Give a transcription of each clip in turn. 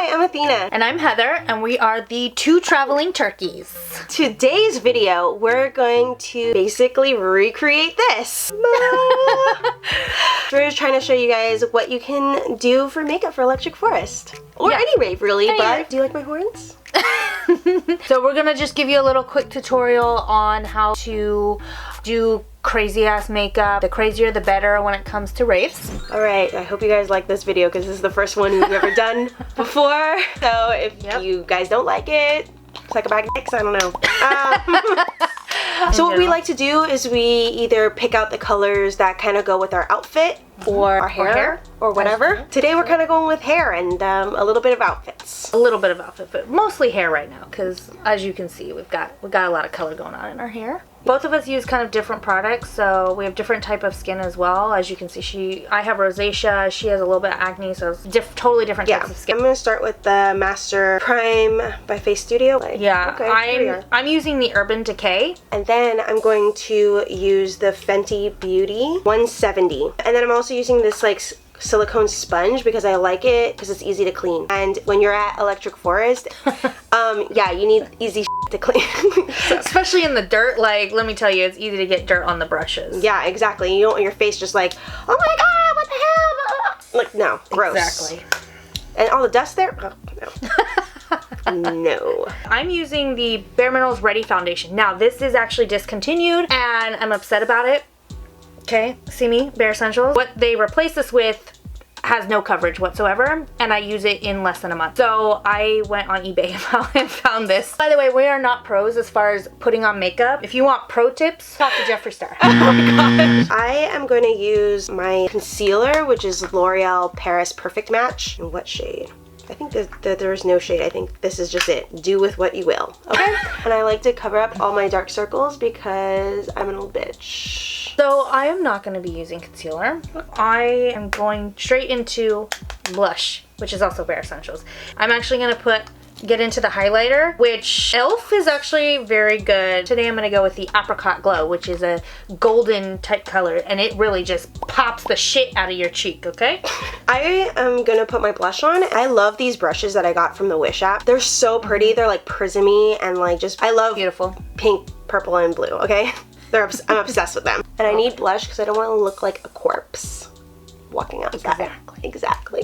Hi, I'm Athena. And I'm Heather, and we are the two traveling turkeys. Today's video, we're going to basically recreate this. We're just trying to show you guys what you can do for makeup for Electric Forest. Or any rave, really, but do you like my horns? So we're gonna just give you a little quick tutorial on how to do crazy ass makeup. The crazier the better when it comes to raves. Alright, I hope you guys like this video because this is the first one we've ever done before. So if you guys don't like it, suck a bag of dicks, I don't know. So what we like to do is we either pick out the colors that kind of go with our outfit or our hair or whatever. Today we're kind of going with hair and a little bit of outfits. A little bit of outfit, but mostly hair right now because as you can see, we've got a lot of color going on in our hair. Both of us use kind of different products, so we have different type of skin as well. As you can see, I have rosacea, she has a little bit of acne, so it's totally different types of skin. I'm gonna start with the Master Prime by Face Studio. I'm using the Urban Decay. And then I'm going to use the Fenty Beauty 170. And then I'm also using this like silicone sponge because I like it because it's easy to clean. And when you're at Electric Forest, yeah, you need easy to clean. Especially in the dirt, like, let me tell you, it's easy to get dirt on the brushes. Yeah, exactly. You don't want your face just like, oh my god, what the hell? Like, no, gross. Exactly. And all the dust there? Oh, no. No. I'm using the Bare Minerals Ready Foundation. Now, this is actually discontinued, and I'm upset about it. Okay, see me, Bare Essentials. What they replace this with has no coverage whatsoever, and I use it in less than a month. So I went on eBay and found this. By the way, we are not pros as far as putting on makeup. If you want pro tips, talk to Jeffree Star. Oh my gosh. I am going to use my concealer, which is L'Oreal Paris Perfect Match. In what shade? I think that there's no shade. I think this is just it. Do with what you will. Okay? And I like to cover up all my dark circles because I'm an old bitch. So I am not going to be using concealer. I am going straight into blush, which is also Bare Essentials. I'm actually going to get into the highlighter, which e.l.f. is actually very good. Today I'm going to go with the Apricot Glow, which is a golden type color, and it really just pops the shit out of your cheek, okay? I am going to put my blush on. I love these brushes that I got from the Wish app. They're so pretty. They're like prismy and like just, I love beautiful pink, purple, and blue, okay? I'm obsessed with them. And I need blush because I don't want to look like a corpse walking outside. Exactly.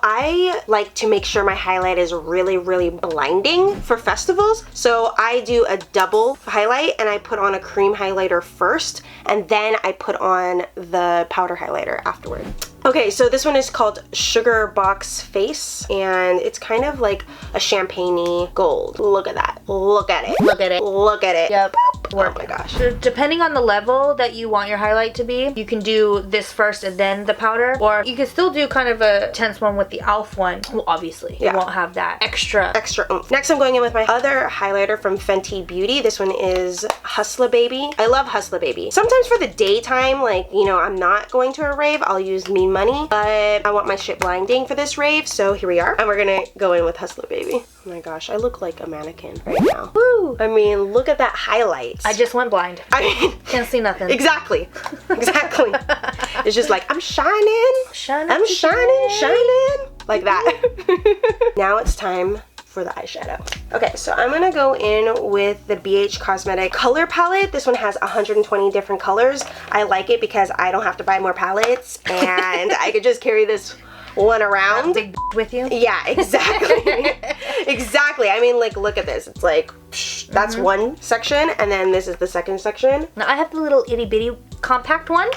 I like to make sure my highlight is really, really blinding for festivals. So I do a double highlight and I put on a cream highlighter first and then I put on the powder highlighter afterward. Okay, so this one is called Sugar Box Face and it's kind of like a champagne-y gold. Look at that. Look at it. Look at it. Look at it. Yep. Oh my gosh. Depending on the level that you want your highlight to be, you can do this first and then the powder, or you can still do kind of a tense one with the e.l.f. one. Well, obviously, it won't have that extra oomph. Next, I'm going in with my other highlighter from Fenty Beauty. This one is Hustla Baby. I love Hustla Baby. Sometimes for the daytime, like, you know, I'm not going to a rave, I'll use Mean Money, but I want my shit blinding for this rave, so here we are. And we're gonna go in with Hustla Baby. Oh my gosh, I look like a mannequin right now. Woo! I mean, look at that highlight. I just went blind. I mean, can't see nothing. Exactly. Exactly. It's just like, I'm shining. I'm shining. Like that. Now it's time for the eyeshadow. Okay, so I'm gonna go in with the BH Cosmetic color palette. This one has 120 different colors. I like it because I don't have to buy more palettes and I could just carry this one around. Big with you? Yeah, exactly. Exactly. I mean, like, look at this. It's like, that's one section, and then this is the second section. Now, I have the little itty bitty compact one.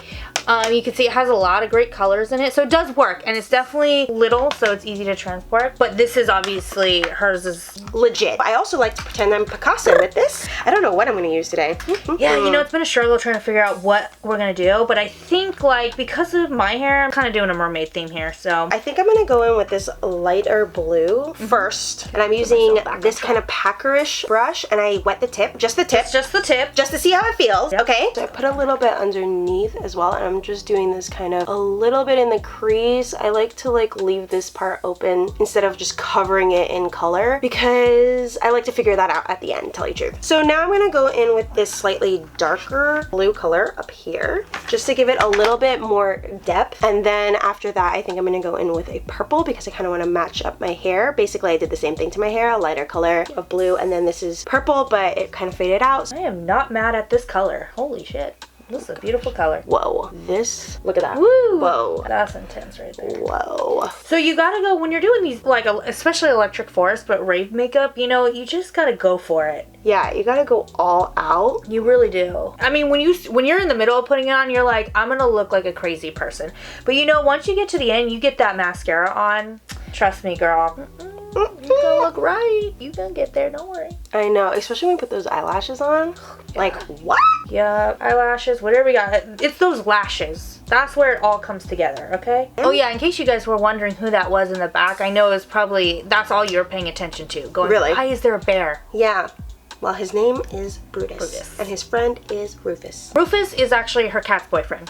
You can see it has a lot of great colors in it, so it does work, and it's definitely little, so it's easy to transport. But this is obviously, hers is legit. I also like to pretend I'm Picasso with this. I don't know what I'm going to use today. Yeah, you know, it's been a struggle trying to figure out what we're going to do, but I think, like, because of my hair, I'm kind of doing a mermaid theme here, so. I think I'm going to go in with this lighter blue first, and I'm using this kind of packerish brush, and I wet the tip, just the tip. Just the tip. Just to see how it feels, okay? So I put a little bit underneath as well, and I'm I'm just doing this kind of a little bit in the crease. I like to like leave this part open instead of just covering it in color because I like to figure that out at the end, to tell you the truth. So now I'm gonna go in with this slightly darker blue color up here just to give it a little bit more depth. And then after that, I think I'm gonna go in with a purple because I kind of want to match up my hair. Basically, I did the same thing to my hair, a lighter color of blue, and then this is purple, but it kind of faded out. I am not mad at this color. Holy shit. This is a beautiful color. Whoa, this, look at that. Woo! Whoa. That's intense right there. Whoa. So you gotta go, when you're doing these, like, especially electric forest, but rave makeup, you know, you just gotta go for it. Yeah, you gotta go all out. You really do. I mean, when you're in the middle of putting it on, you're like, I'm gonna look like a crazy person. But you know, once you get to the end, you get that mascara on. Trust me, girl. You gonna look right. You gonna get there, don't worry. I know, especially when we put those eyelashes on. Yeah. Like, what? Yeah, eyelashes, whatever we got. It's those lashes. That's where it all comes together, okay? Oh yeah, in case you guys were wondering who that was in the back, I know it's probably, that's all you're paying attention to. Going, really? Why is there a bear? Yeah. Well, his name is Brutus. And his friend is Rufus. Rufus is actually her cat's boyfriend.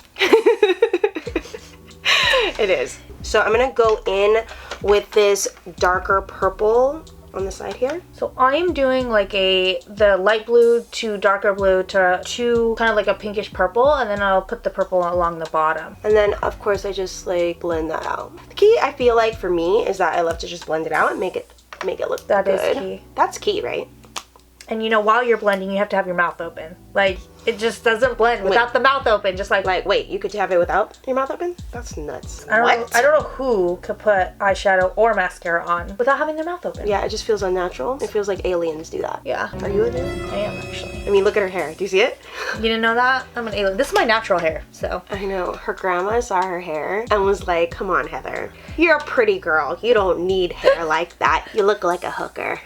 It is. So I'm gonna go in with this darker purple on the side here. So I'm doing like the light blue to darker blue to kind of like a pinkish purple, and then I'll put the purple along the bottom. And then of course I just like blend that out. The key, I feel like, for me is that I love to just blend it out and make it look That good. is key. That's key, right? And you know, while you're blending, you have to have your mouth open. Like, it just doesn't blend without the mouth open. Just like wait, you could have it without your mouth open? That's nuts. I don't know who could put eyeshadow or mascara on without having their mouth open. Yeah, it just feels unnatural. It feels like aliens do that. Yeah. Are you an alien? I am, actually. I mean, look at her hair. Do you see it? You didn't know that? I'm an alien. This is my natural hair, so. I know. Her grandma saw her hair and was like, come on, Heather. You're a pretty girl. You don't need hair like that. You look like a hooker.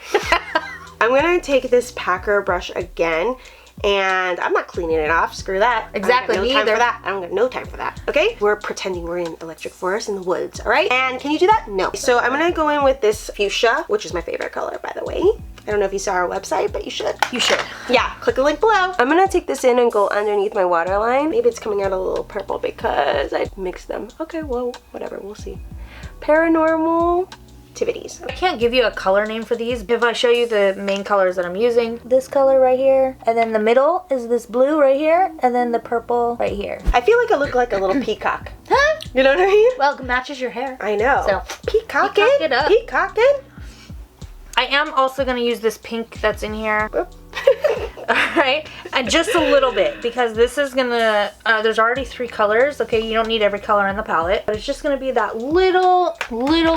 I'm gonna take this packer brush again, and I'm not cleaning it off. Screw that. Exactly, I don't got no time for that. Okay? We're pretending we're in electric forest in the woods, all right? And can you do that? No. So I'm gonna go in with this fuchsia, which is my favorite color, by the way. I don't know if you saw our website, but you should. You should. Yeah, click the link below. I'm gonna take this in and go underneath my waterline. Maybe it's coming out a little purple because I mixed them. Okay, well, whatever, we'll see. Paranormal activities. I can't give you a color name for these. If I show you the main colors that I'm using, this color right here, and then the middle is this blue right here, and then the purple right here. I feel like I look like a little peacock. Huh? You know what I mean? Well, it matches your hair. I know. So, peacocking. peacock it up. Peacocking. I am also going to use this pink that's in here. Alright, and just a little bit, because this is gonna, there's already 3 colors, okay, you don't need every color in the palette, but it's just gonna be that little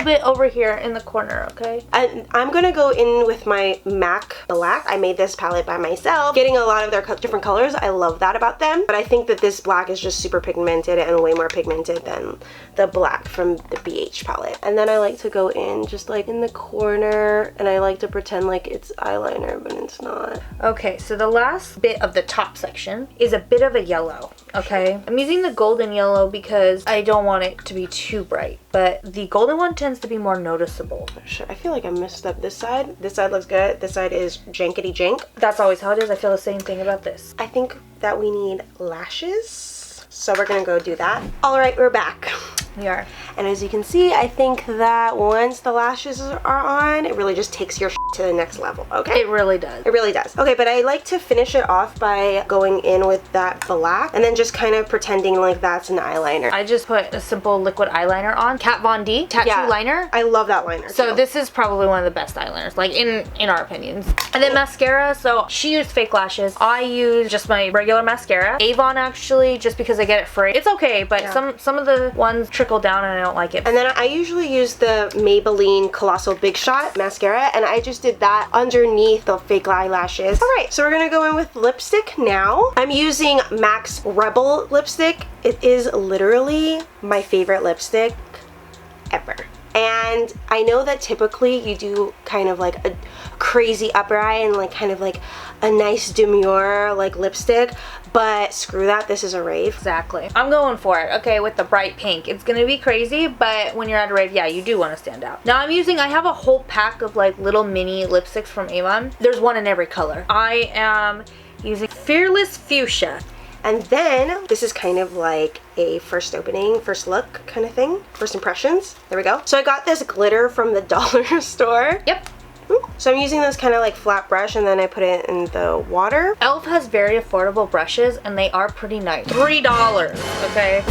bit over here in the corner, okay? And I'm gonna go in with my MAC black. I made this palette by myself, getting a lot of their different colors. I love that about them, but I think that this black is just super pigmented and way more pigmented than the black from the BH palette. And then I like to go in just like in the corner, and I like to pretend like it's eyeliner, but it's not. Okay, so the last bit of the top section is a bit of a yellow, okay? I'm using the golden yellow because I don't want it to be too bright, but the golden one tends to be more noticeable. Shit, I feel like I messed up this side. This side looks good. This side is jankety jank. That's always how it is. I feel the same thing about this. I think that we need lashes, so we're gonna go do that. All right, we're back. We are. And as you can see, I think that once the lashes are on, it really just takes your to the next level, okay? It really does. It really does. Okay, but I like to finish it off by going in with that black and then just kind of pretending like that's an eyeliner. I just put a simple liquid eyeliner on. Kat Von D tattoo liner. I love that liner. So too. this is probably one of the best eyeliners, like in our opinions. And then mascara. So she used fake lashes. I use just my regular mascara. Avon, actually, just because I get it free. It's okay, but some of the ones trickle down and I don't like it. And then I usually use the Maybelline Colossal Big Shot mascara, and I just did that underneath the fake eyelashes. All right, so we're gonna go in with lipstick now. I'm using MAC's Rebel lipstick. It is literally my favorite lipstick ever. And I know that typically you do kind of like a crazy upper eye and like kind of like a nice demure like lipstick, but screw that, this is a rave. Exactly. I'm going for it, okay, with the bright pink. It's gonna be crazy, but when you're at a rave, yeah, you do want to stand out. Now I have a whole pack of like little mini lipsticks from Avon. There's one in every color. I am using Fearless Fuchsia. And then this is kind of like a first opening, first look kind of thing. First impressions. There we go. So I got this glitter from the dollar store. Yep. So I'm using this kind of like flat brush and then I put it in the water. e.l.f. has very affordable brushes and they are pretty nice. $3, okay?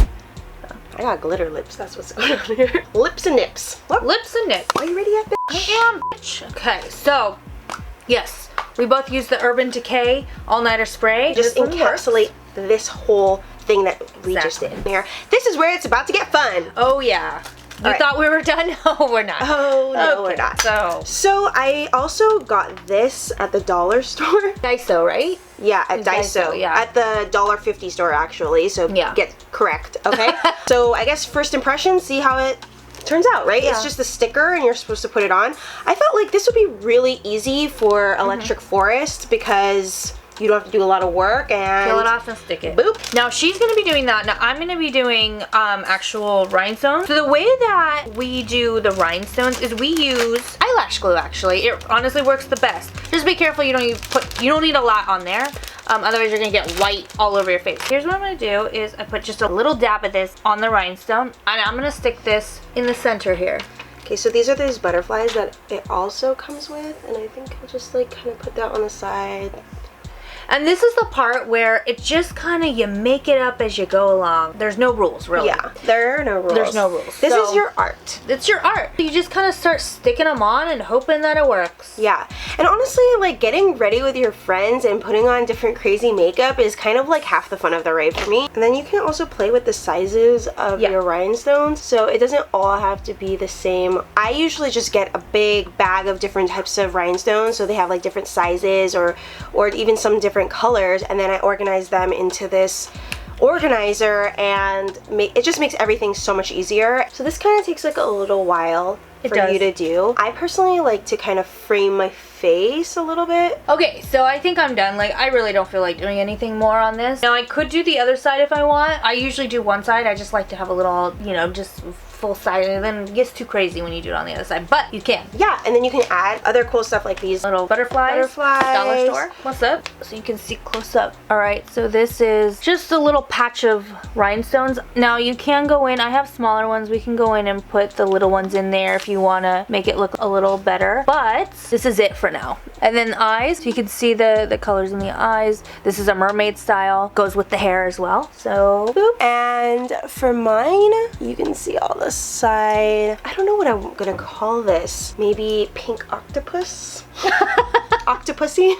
I got glitter lips. That's what's going on here. Lips and nips. What? Lips and nips. Are you ready yet, bitch? I am, bitch. Okay, so, yes. We both use the Urban Decay All-Nighter Spray. Just This one works. encapsulate this whole thing that we just did here. This is where it's about to get fun. Oh, yeah. You thought we were done? No, we're not. Oh, no, we're not. So I also got this at the dollar store. Daiso, right? Yeah, at Daiso. Yeah. At the $1.50 store, actually. So Yeah. get correct, okay? So I guess first impression, see how it turns out, right? Yeah. It's just a sticker and you're supposed to put it on. I felt like this would be really easy for Electric Forest because you don't have to do a lot of work and peel it off and stick it. Boop. Now she's gonna be doing that. Now I'm gonna be doing actual rhinestones. So the way that we do the rhinestones is we use eyelash glue. Actually, it honestly works the best. Just be careful you don't need a lot on there. Otherwise you're gonna get white all over your face. Here's what I'm gonna do is I put just a little dab of this on the rhinestone and I'm gonna stick this in the center here. Okay, so these are those butterflies that it also comes with, and I think I'll just like kind of put that on the side. And this is the part where it just kind of, you make it up as you go along. There's no rules, really. Yeah, there are no rules. There's no rules. This So, is your art. It's your art. You just kind of start sticking them on and hoping that it works. Yeah, and honestly, like getting ready with your friends and putting on different crazy makeup is kind of like half the fun of the rave for me. And then you can also play with the sizes of your rhinestones, so it doesn't all have to be the same. I usually just get a big bag of different types of rhinestones, so they have like different sizes or even some different colors, and then I organize them into this organizer and it just makes everything so much easier. So this kind of takes like a little while for you to do. I personally like to kind of frame my face a little bit. Okay, so I think I'm done. Like, I really don't feel like doing anything more on this. Now, I could do the other side if I want. I usually do one side. I just like to have a little, you know, just full side, and then it gets too crazy when you do it on the other side, but you can. Yeah, and then you can add other cool stuff like these little butterflies. Dollar store. What's up? So you can see close up. All right, so this is just a little patch of rhinestones. Now you can go in, I have smaller ones, we can go in and put the little ones in there if you want to make it look a little better, but this is it for now. And then eyes, so you can see the colors in the eyes. This is a mermaid style, goes with the hair as well, so boop. And for mine, you can see all the side. I don't know what I'm gonna call this. Maybe pink octopus? Octopusy?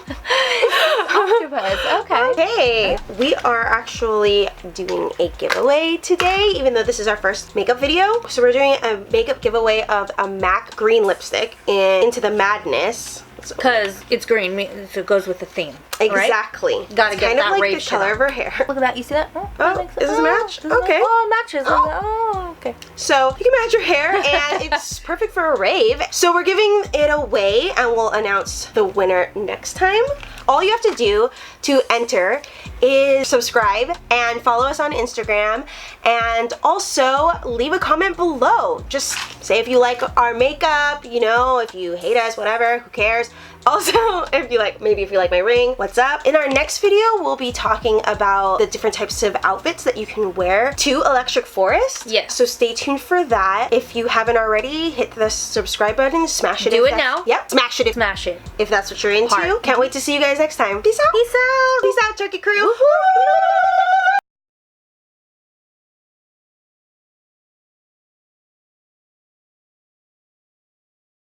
Octopus, okay. Okay, we are actually doing a giveaway today, even though this is our first makeup video. So we're doing a makeup giveaway of a MAC green lipstick in Into the Madness. Because it's green, so it goes with the theme. Exactly. Right? Gotta get kind that of like rave the shit color on. of her hair. Look at that, you see that? Oh, is this a match? Okay. Oh, it matches. Oh. Oh, okay. So you can match your hair and it's perfect for a rave. So we're giving it away and we'll announce the winner next time. All you have to do to enter is subscribe and follow us on Instagram, and also leave a comment below. Just say if you like our makeup, you know, if you hate us, whatever, who cares. Also, if you like, maybe if you like my ring, what's up? In our next video, we'll be talking about the different types of outfits that you can wear to Electric Forest. Yes. So stay tuned for that. If you haven't already, hit the subscribe button, smash it. Do it now. Yep, smash it. Smash it. If that's what you're into. Heart. Can't wait to see you guys next time. Peace out. Peace out. Peace out, Turkey Crew. Woo-hoo.